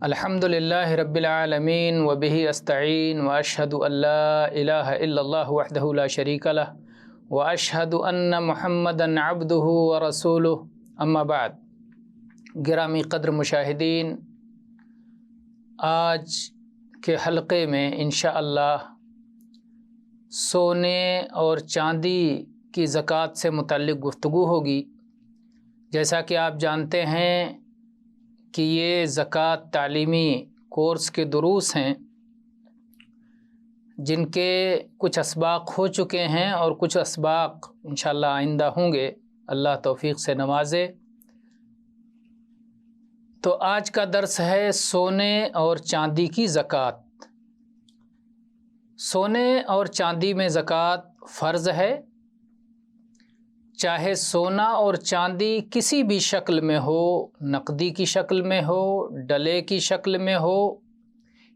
الحمدللہ رب العالمین وبہ استعین واشہد ان لا الہ الا اللہ وحدہ لا شریک لہ واشہد ان محمدا عبدہ ورسولہ اما بعد۔ گرامی قدر مشاہدین، آج کے حلقے میں انشاءاللہ سونے اور چاندی کی زکوٰۃ سے متعلق گفتگو ہوگی۔ جیسا کہ آپ جانتے ہیں کہ یہ زکوٰۃ تعلیمی کورس کے دروس ہیں جن کے کچھ اسباق ہو چکے ہیں اور کچھ اسباق انشاءاللہ آئندہ ہوں گے، اللہ توفیق سے نوازے۔ تو آج کا درس ہے سونے اور چاندی کی زکوٰۃ۔ سونے اور چاندی میں زکوٰۃ فرض ہے، چاہے سونا اور چاندی کسی بھی شکل میں ہو، نقدی کی شکل میں ہو، ڈلے کی شکل میں ہو،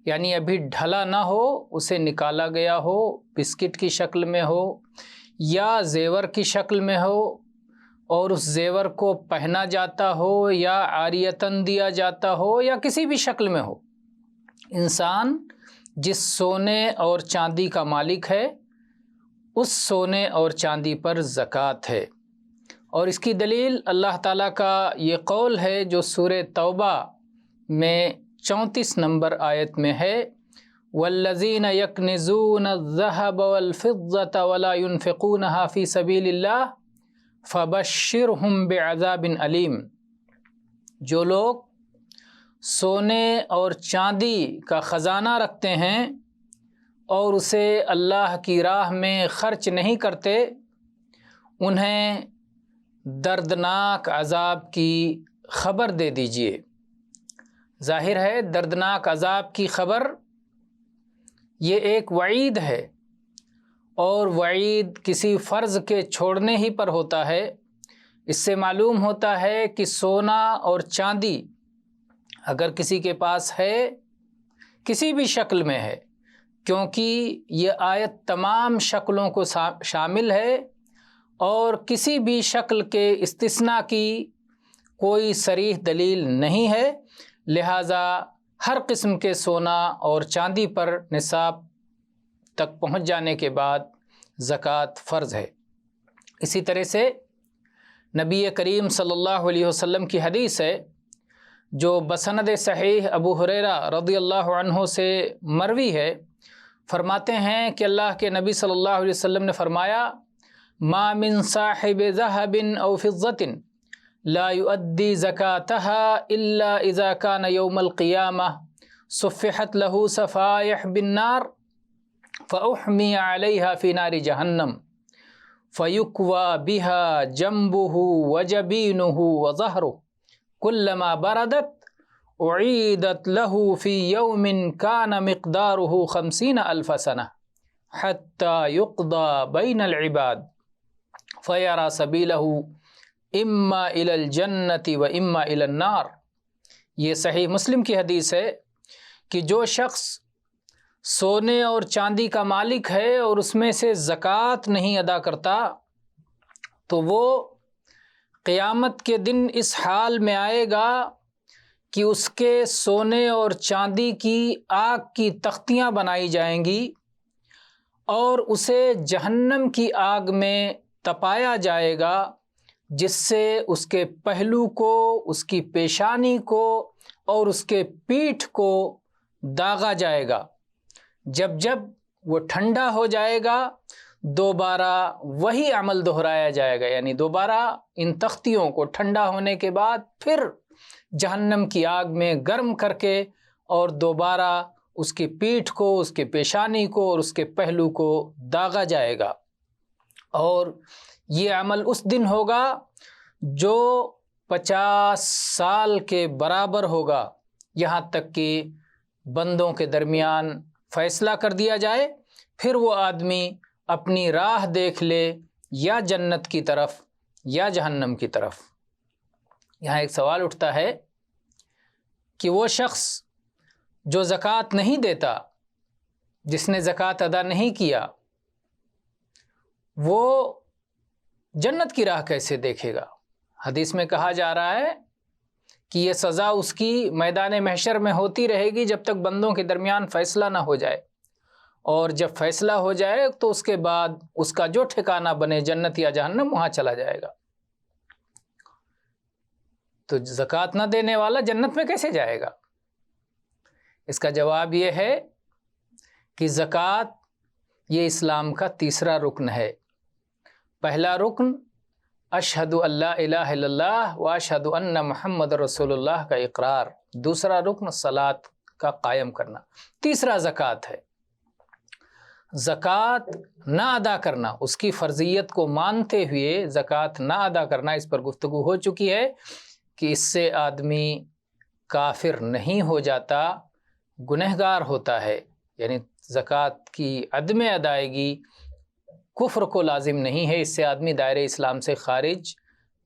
یعنی ابھی ڈھلا نہ ہو، اسے نکالا گیا ہو، بسکٹ کی شکل میں ہو یا زیور کی شکل میں ہو اور اس زیور کو پہنا جاتا ہو یا عاریتاً دیا جاتا ہو یا کسی بھی شکل میں ہو، انسان جس سونے اور چاندی کا مالک ہے اس سونے اور چاندی پر زکوٰۃ ہے۔ اور اس کی دلیل اللہ تعالیٰ کا یہ قول ہے جو سورہ توبہ میں 34 نمبر آیت میں ہے، وَالَّذِينَ يَكْنِزُونَ الذَّهَبَ وَالْفِضَّةَ وَلَا يُنْفِقُونَهَا فِي سَبِيلِ اللَّهِ فَبَشِّرْهُمْ بِعَذَابٍ أَلِيمٍ۔ جو لوگ سونے اور چاندی کا خزانہ رکھتے ہیں اور اسے اللہ کی راہ میں خرچ نہیں کرتے، انہیں دردناک عذاب کی خبر دے دیجیے۔ ظاہر ہے دردناک عذاب کی خبر یہ ایک وعید ہے، اور وعید کسی فرض کے چھوڑنے ہی پر ہوتا ہے۔ اس سے معلوم ہوتا ہے کہ سونا اور چاندی اگر کسی کے پاس ہے، کسی بھی شکل میں ہے، کیونکہ یہ آیت تمام شکلوں کو شامل ہے اور کسی بھی شکل کے استثناء کی کوئی صریح دلیل نہیں ہے، لہٰذا ہر قسم کے سونا اور چاندی پر نصاب تک پہنچ جانے کے بعد زکوٰۃ فرض ہے۔ اسی طرح سے نبی کریم صلی اللہ علیہ وسلم کی حدیث ہے جو بسند صحیح ابو ہریرہ رضی اللہ عنہ سے مروی ہے، فرماتے ہیں کہ اللہ کے نبی صلی اللہ علیہ وسلم نے فرمایا، ما من صاحب ذهب او فضة لا يؤدي زكاتها الا اذا كان يوم القيامة صفحت له صفائح بالنار فاحمي عليها في نار جهنم فيكوى بها جنبه وجبينه وظهره كلما بردت اعیدت له في يوم كان مقداره 50,000 سنة حتى يقضى بين العباد فيرى سبيله اما الى الجنة واما الى النار۔ یہ صحیح مسلم کی حدیث ہے کہ جو شخص سونے اور چاندی کا مالک ہے اور اس میں سے زکوٰۃ نہیں ادا کرتا تو وہ قیامت کے دن اس حال میں آئے گا کہ اس کے سونے اور چاندی کی آگ کی تختیاں بنائی جائیں گی اور اسے جہنم کی آگ میں تپایا جائے گا، جس سے اس کے پہلو کو، اس کی پیشانی کو اور اس کے پیٹھ کو داغا جائے گا۔ جب جب وہ ٹھنڈا ہو جائے گا دوبارہ وہی عمل دہرایا جائے گا، یعنی دوبارہ ان تختیوں کو ٹھنڈا ہونے کے بعد پھر جہنم کی آگ میں گرم کر کے اور دوبارہ اس کی پیٹھ کو، اس کے پیشانی کو اور اس کے پہلو کو داغا جائے گا، اور یہ عمل اس دن ہوگا جو 50 سال کے برابر ہوگا، یہاں تک کہ بندوں کے درمیان فیصلہ کر دیا جائے، پھر وہ آدمی اپنی راہ دیکھ لے یا جنت کی طرف یا جہنم کی طرف۔ یہاں ایک سوال اٹھتا ہے کہ وہ شخص جو زکوٰۃ نہیں دیتا، جس نے زکوٰۃ ادا نہیں کیا، وہ جنت کی راہ کیسے دیکھے گا؟ حدیث میں کہا جا رہا ہے کہ یہ سزا اس کی میدان محشر میں ہوتی رہے گی جب تک بندوں کے درمیان فیصلہ نہ ہو جائے، اور جب فیصلہ ہو جائے تو اس کے بعد اس کا جو ٹھکانہ بنے جنت یا جہنم وہاں چلا جائے گا۔ تو زکوٰۃ نہ دینے والا جنت میں کیسے جائے گا؟ اس کا جواب یہ ہے کہ زکوٰۃ یہ اسلام کا تیسرا رکن ہے۔ پہلا رکن اشہد اللہ الہ الا اللہ و اشہد ان محمد رسول اللہ کا اقرار، دوسرا رکن صلاۃ کا قائم کرنا، تیسرا زکوٰۃ ہے۔ زکوٰۃ نہ ادا کرنا، اس کی فرضیت کو مانتے ہوئے زکوٰۃ نہ ادا کرنا، اس پر گفتگو ہو چکی ہے کہ اس سے آدمی کافر نہیں ہو جاتا، گنہگار ہوتا ہے، یعنی زکوٰۃ کی عدم ادائیگی کفر کو لازم نہیں ہے، اس سے آدمی دائرہ اسلام سے خارج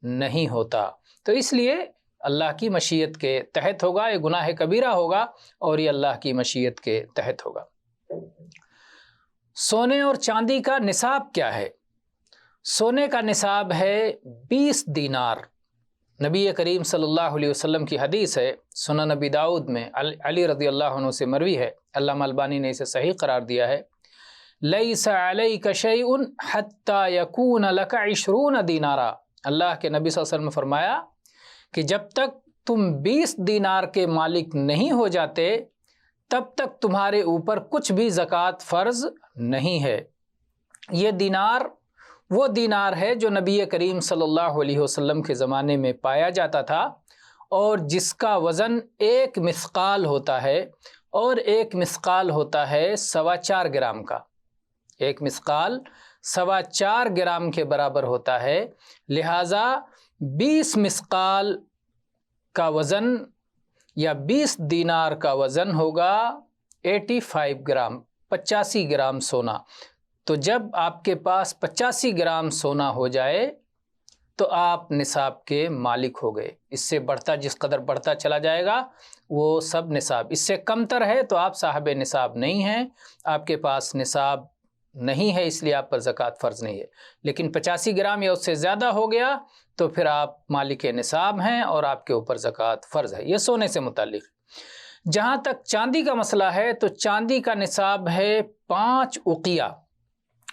نہیں ہوتا۔ تو اس لیے اللہ کی مشیت کے تحت ہوگا، یہ گناہ کبیرہ ہوگا اور یہ اللہ کی مشیت کے تحت ہوگا۔ سونے اور چاندی کا نصاب کیا ہے؟ سونے کا نصاب ہے 20 دینار۔ نبی کریم صلی اللہ علیہ وسلم کی حدیث ہے، سنن نبی داؤد میں علی رضی اللہ عنہ سے مروی ہے، علامہ البانی نے اسے صحیح قرار دیا ہے، لیس علیک شیء حتی یکون لک 20 دینارا۔ اللہ کے نبی صلی اللہ علیہ وسلم نے فرمایا کہ جب تک تم 20 دینار کے مالک نہیں ہو جاتے تب تک تمہارے اوپر کچھ بھی زکوٰۃ فرض نہیں ہے۔ یہ دینار وہ دینار ہے جو نبی کریم صلی اللہ علیہ وسلم کے زمانے میں پایا جاتا تھا، اور جس کا وزن 1 مثقال ہوتا ہے، اور 1 مثقال ہوتا ہے 4.25 گرام کا۔ 1 مثقال 4.25 گرام کے برابر ہوتا ہے، لہٰذا 20 مثقال کا وزن یا 20 دینار کا وزن ہوگا 85 گرام، 85 گرام سونا۔ تو جب آپ کے پاس 85 گرام سونا ہو جائے تو آپ نصاب کے مالک ہو گئے۔ اس سے بڑھتا جس قدر بڑھتا چلا جائے گا وہ سب نصاب، اس سے کم تر ہے تو آپ صاحب نصاب نہیں ہیں، آپ کے پاس نصاب نہیں ہے، اس لیے آپ پر زکوٰۃ فرض نہیں ہے۔ لیکن 85 گرام یا اس سے زیادہ ہو گیا تو پھر آپ مالک نصاب ہیں اور آپ کے اوپر زکوٰۃ فرض ہے۔ یہ سونے سے متعلق۔ جہاں تک چاندی کا مسئلہ ہے تو چاندی کا نصاب ہے 5 اقیہ۔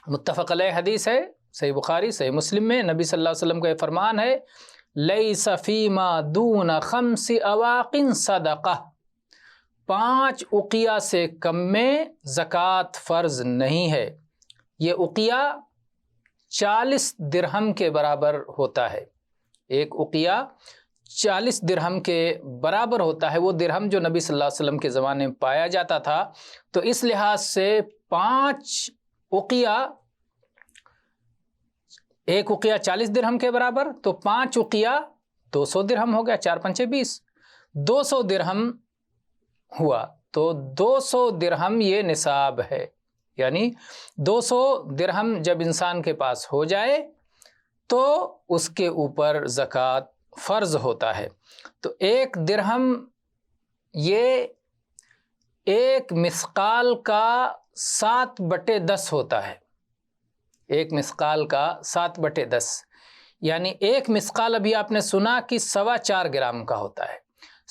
متفق علیہ حدیث ہے، صحیح بخاری صحیح مسلم میں نبی صلی اللہ علیہ وسلم کا یہ فرمان ہے، لیس فیما دون 5 اواق صدقہ، 5 اقیہ سے کم میں زکوٰۃ فرض نہیں ہے۔ یہ اقیہ 40 درہم کے برابر ہوتا ہے، ایک اقیہ 40 درہم کے برابر ہوتا ہے، وہ درہم جو نبی صلی اللہ علیہ وسلم کے زمانے میں پایا جاتا تھا۔ تو اس لحاظ سے 5 اقیہ، ایک اقیہ 40 درہم کے برابر، تو 5 اقیہ 200 درہم ہو گیا، 4 5 20، 200 درہم ہوا۔ تو 200 درہم یہ نصاب ہے، یعنی 200 درہم جب انسان کے پاس ہو جائے تو اس کے اوپر زکوٰۃ فرض ہوتا ہے۔ تو 1 درہم یہ 1 مثقال کا 7/10 ہوتا ہے، 1 مثقال کا 7/10، یعنی 1 مثقال ابھی آپ نے سنا کہ 4.25 گرام کا ہوتا ہے۔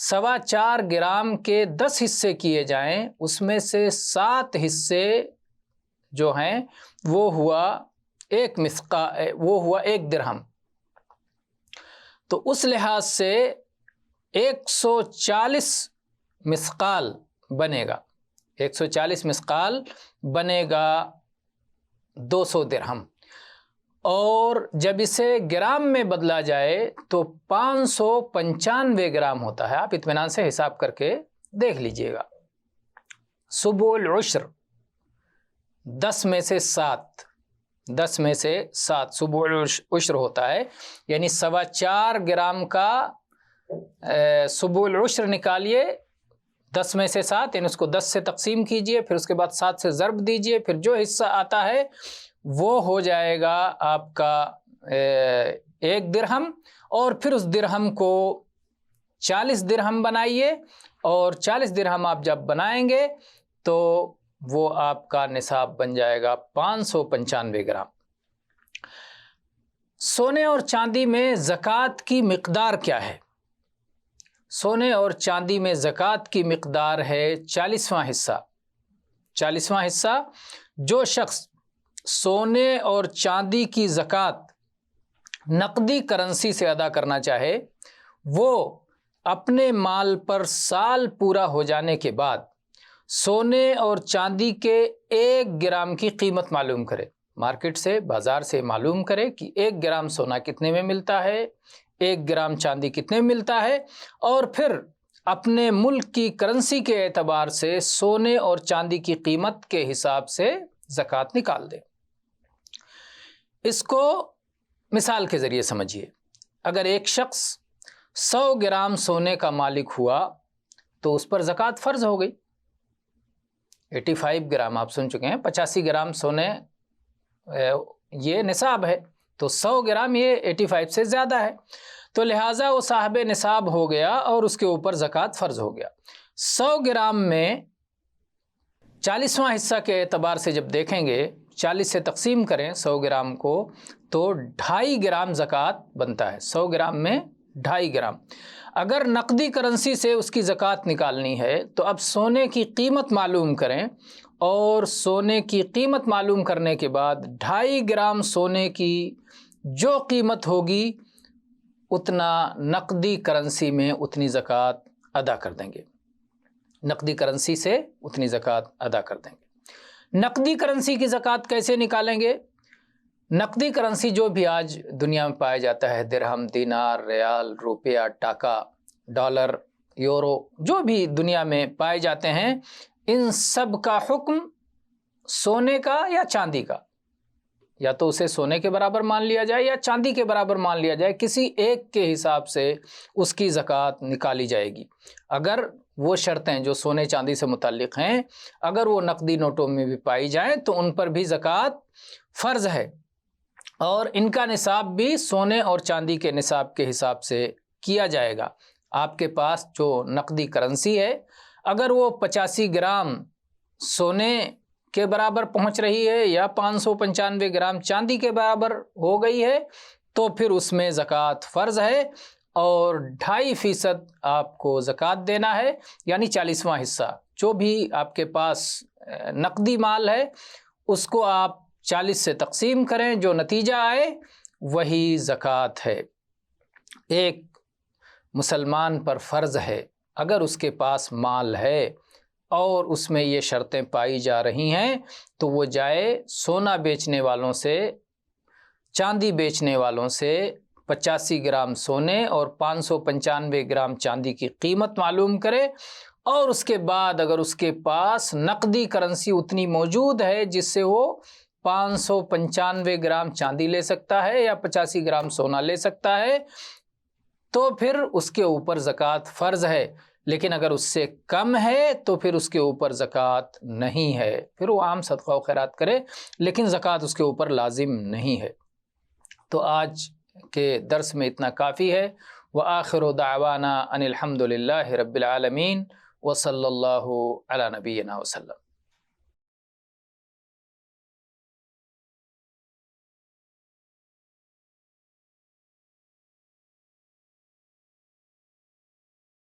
4.25 گرام کے 10 حصے کیے جائیں، اس میں سے 7 حصے جو ہیں وہ ہوا 1 مثقال، وہ ہوا 1 درہم۔ تو اس لحاظ سے 140 مثقال بنے گا، 140 مثقال بنے گا 200 درہم، اور جب اسے گرام میں بدلا جائے تو 595 گرام ہوتا ہے۔ آپ اطمینان سے حساب کر کے دیکھ لیجئے گا۔ سبع العشر 10 میں سے 7، 10 میں سے 7 سبع العشر ہوتا ہے، یعنی 4.25 گرام کا سبع العشر نکالیے، 10 میں سے 7، یعنی اس کو 10 سے تقسیم کیجئے، پھر اس کے بعد 7 سے ضرب دیجئے، پھر جو حصہ آتا ہے وہ ہو جائے گا آپ کا 1 درہم، اور پھر اس درہم کو 40 درہم بنائیے، اور 40 درہم آپ جب بنائیں گے تو وہ آپ کا نصاب بن جائے گا 595 گرام۔ سونے اور چاندی میں زکوٰۃ کی مقدار کیا ہے؟ سونے اور چاندی میں زکوٰۃ کی مقدار ہے 40واں حصہ۔ 40واں حصہ جو شخص سونے اور چاندی کی زکوٰۃ نقدی کرنسی سے ادا کرنا چاہے، وہ اپنے مال پر سال پورا ہو جانے کے بعد سونے اور چاندی کے 1 گرام کی قیمت معلوم کرے، مارکیٹ سے، بازار سے معلوم کرے کہ 1 گرام سونا کتنے میں ملتا ہے، 1 گرام چاندی کتنے میں ملتا ہے، اور پھر اپنے ملک کی کرنسی کے اعتبار سے سونے اور چاندی کی قیمت کے حساب سے زکوٰۃ نکال دے۔ اس کو مثال کے ذریعے سمجھیے، اگر ایک شخص 100 گرام سونے کا مالک ہوا تو اس پر زکوٰۃ فرض ہو گئی۔ 85 گرام آپ سن چکے ہیں، 85 گرام سونے یہ نصاب ہے، تو 100 گرام یہ 85 سے زیادہ ہے، تو لہٰذا وہ صاحب نصاب ہو گیا اور اس کے اوپر زکوٰۃ فرض ہو گیا۔ 100 گرام میں 40واں حصہ کے اعتبار سے جب دیکھیں گے، 40 سے تقسیم کریں 100 گرام کو تو 2.5 گرام زکوٰۃ بنتا ہے۔ 100 گرام میں 2.5 گرام۔ اگر نقدی کرنسی سے اس کی زکوٰۃ نکالنی ہے تو اب سونے کی قیمت معلوم کریں، اور سونے کی قیمت معلوم کرنے کے بعد 2.5 گرام سونے کی جو قیمت ہوگی اتنا نقدی کرنسی میں اتنی زکوٰۃ ادا کر دیں گے، نقدی کرنسی سے اتنی زکوٰۃ ادا کر دیں گے۔ نقدی کرنسی کی زکوٰۃ کیسے نکالیں گے؟ نقدی کرنسی جو بھی آج دنیا میں پایا جاتا ہے، درہم، دینار، ریال، روپیہ، ٹاکا، ڈالر، یورو، جو بھی دنیا میں پائے جاتے ہیں، ان سب کا حکم سونے کا یا چاندی کا، یا تو اسے سونے کے برابر مان لیا جائے یا چاندی کے برابر مان لیا جائے، کسی ایک کے حساب سے اس کی زکوٰۃ نکالی جائے گی۔ اگر وہ شرطیں جو سونے چاندی سے متعلق ہیں اگر وہ نقدی نوٹوں میں بھی پائی جائیں تو ان پر بھی زکوٰۃ فرض ہے، اور ان کا نصاب بھی سونے اور چاندی کے نصاب کے حساب سے کیا جائے گا۔ آپ کے پاس جو نقدی کرنسی ہے اگر وہ 85 گرام سونے کے برابر پہنچ رہی ہے یا 595 گرام چاندی کے برابر ہو گئی ہے تو پھر اس میں زکوٰۃ فرض ہے، اور 2.5% آپ کو زکوٰۃ دینا ہے، یعنی 40واں حصہ جو بھی آپ کے پاس نقدی مال ہے اس کو آپ 40 سے تقسیم کریں، جو نتیجہ آئے وہی زکوٰۃ ہے۔ ایک مسلمان پر فرض ہے اگر اس کے پاس مال ہے اور اس میں یہ شرطیں پائی جا رہی ہیں تو وہ جائے سونا بیچنے والوں سے، چاندی بیچنے والوں سے 85 گرام سونے اور 595 گرام چاندی کی قیمت معلوم کرے، اور اس کے بعد اگر اس کے پاس نقدی کرنسی اتنی موجود ہے جس سے وہ 595 گرام چاندی لے سکتا ہے یا 85 گرام سونا لے سکتا ہے تو پھر اس کے اوپر زکوٰۃ فرض ہے، لیکن اگر اس سے کم ہے تو پھر اس کے اوپر زکوٰۃ نہیں ہے، پھر وہ عام صدقہ و خیرات کرے لیکن زکوٰۃ اس کے اوپر لازم نہیں ہے۔ تو آج کے درس میں اتنا کافی ہے۔ وآخر دعوانا ان الحمد للہ رب العالمین وصلی اللہ علی نبینا وسلم۔